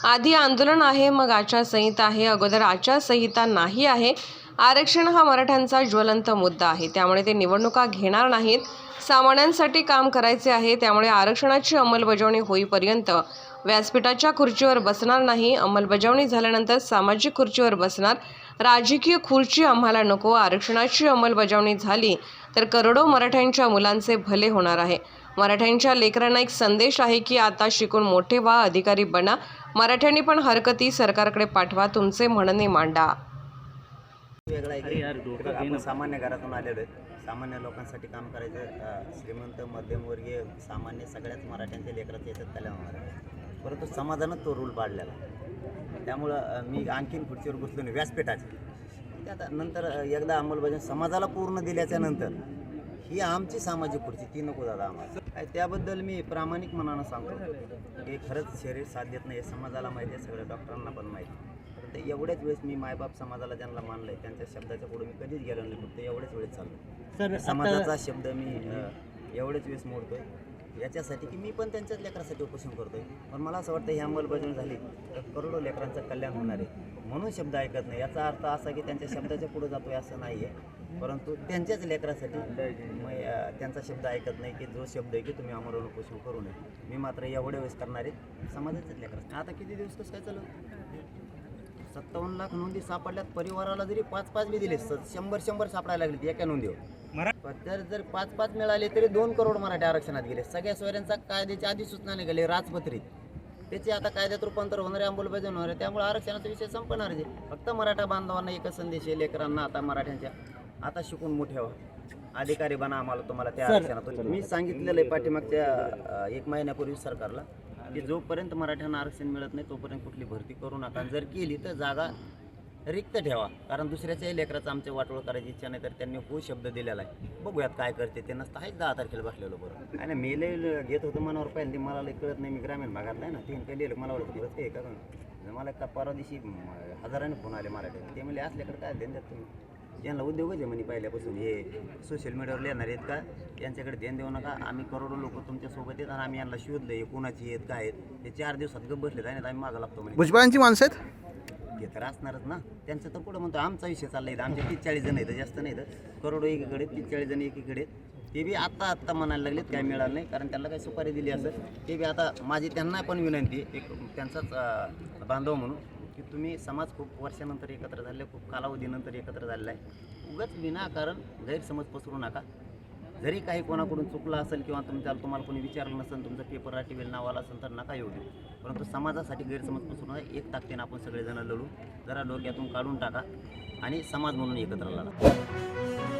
आधी आंदोलन आहे, मग आचारसंहिता आहे, अगोदर आचारसंहिता नाही आहे. आरक्षण हा मराठ्यांचा ज्वलंत मुद्दा आहे, त्यामुळे ते निवडणुका घेणार नाहीत. सामान्यांसाठी काम करायचे आहे, त्यामुळे आरक्षणाची अंमलबजावणी होईपर्यंत व्यासपीठाच्या खुर्चीवर बसणार नाही. अंमलबजावणी झाल्यानंतर सामाजिक खुर्चीवर बसणार. राजकीय खुर्ची आम्हाला नको. आरक्षणाची अंमलबजावणी झाली तर करोडो मराठ्यांच्या मुलांचे भले होणार आहे. मराठ्यांच्या लेकरांना एक संदेश आहे की आता शिकून मोठे व्हा, अधिकारी बना. मराठ्यांनी पण हरकती सरकारकडे पाठवा, तुमचे म्हणणे मांडा. वेगळा आहे. आपण सामान्य घरातून आलेलो आहे. सामान्य लोकांसाठी काम करायचं. श्रीमंत मध्यमवर्गीय सामान्य सगळ्याच मराठ्यांच्या लेकराचं याच्यात कल्याण होणार आहे. परंतु समाजानं तो रूल पाडलेला. त्यामुळं मी आणखीन खुर्चीवर बसलो नाही व्यासपीठाचे. ते आता नंतर एकदा अंमलबजावणी समाजाला पूर्ण दिल्याच्या नंतर ही आमची सामाजिक खुर्ची ती नको दादा आम्हाला. त्याबद्दल मी प्रामाणिक मनानं सांगतो की खरंच शरीर साथ देत नाही. समाजाला माहिती आहे, सगळ्या डॉक्टरांना पण माहिती आहे. तर एवढ्याच वेळेस मी मायबाप समाजाला ज्यांना मानलं आहे त्यांच्या शब्दाच्या पुढे मी कधीच गेलो नाही. फक्त एवढ्याच वेळेस चाललो. समाजाचा शब्द मी एवढ्याच वेळेस मोडतो आहे याच्यासाठी की मी पण त्यांच्याच लेकरासाठी उपोषण करतो आहे. पण मला असं वाटतं ही अंमलबजावणी झाली तर करोडो लेकरांचं कल्याण होणार आहे म्हणून शब्द ऐकत नाही. याचा अर्थ असा की त्यांच्या शब्दाच्या पुढे जातो आहे असं नाही आहे. परंतु त्यांच्याच लेकरासाठी त्यांचा शब्द ऐकत नाही की जो शब्द आहे की तुम्ही आमरण उपोषण करू नये. मी मात्र एवढ्या वेळेस करणार आहे समाजाच्याच लेकरासाठी. आता किती दिवस कसं काय चालू 57 लाख नोंदी सापडल्यात. परिवाराला जरी 5-5 बी दिले 100 सापडायला लागले एका नोंदीवर. जर 5-5 मिळाले तरी 2 करोड मराठी आरक्षणात गेले. सगळ्या सोयऱ्यांचा कायद्याच्या आधी सूचना निघाली राजपत्रित. त्याचे आता कायद्यात रूपांतर होणारे, अंमलबजावणी होणार आहे. त्यामुळे आरक्षणाचा विषय संपणार आहे. फक्त मराठा बांधवांना एकच संदेश आहे, लेकरांना आता मराठ्यांच्या आता शिकून मोठे व्हा, अधिकारी बना, आम्हाला तुम्हाला त्या आरक्षणातून. मी सांगितलेलं आहे पाठीमागच्या 1 महिन्यापूर्वी सरकारला की जोपर्यंत मराठ्यांना आरक्षण मिळत नाही तोपर्यंत कुठली भरती करू नका. जर केली तर जागा रिक्त ठेवा. कारण दुसऱ्याच्याही लेकराचं आमच्या वाटोळ करायची इच्छा नाही. तर त्यांनी हो शब्द दिलेला आहे. बघूयात काय करते ते. नसतं आहेच 10 तारखेला बसलेलो बरोबर. आणि मेले घेत होतं मनावर पाहिजे. मला कळत नाही, मी ग्रामीण भागात नाही ना. ते काही लिहिलं मला वाटतं दिवस काय का मला का परवा दिवशी हजाराने फोन आले मराठी. ते म्हणजे असल्याकडे काय ध्यान देत तुम्ही. यांना उद्योगच आहे म्हणे पहिल्यापासून. हे सोशल मीडियावर लिहिणार आहेत का यांच्याकडे ध्यान देऊ नका. आम्ही करोडो लोक तुमच्यासोबत आहेत आणि आम्ही यांना शोधलं हे कोणाची आहेत काय आहेत. ते 4 दिवसात गप्प बसलेत आणि आम्ही मागं लागतो म्हणजे. भुजबळांची माणसं आहेत ते तर असणारच ना. त्यांचं तर पुढं म्हणतो आमचा विषय चालला आहे. आमचे 30-40 जण आहेत, जास्त नाही तर करोडो एकीकडे 30-40 जण एकीकडे. ते बी आत्ता म्हणायला लागलेत काय मिळालं नाही कारण त्यांना काही सुपारी दिली असं. ते बी आता माझी त्यांना पण विनंती एक त्यांचाच बांधव म्हणून की तुम्ही समाज खूप वर्षानंतर एकत्र झाले, खूप कालावधीनंतर एकत्र झालेला आहे. उगाच विनाकारण गैरसमज पसरू नका. जरी काही कोणाकडून चुकलं असेल किंवा तुम्हाला कोणी विचारलं नसेल, तुमचं पेपर राटीवेल नावाला असेल तर नका येऊ देऊ. परंतु समाजासाठी गैरसमज पसरू नका. एक ताकदीनं आपण सगळेजण लढू. जरा डोक्यातून काढून टाका आणि समाज म्हणून एकत्र लढा.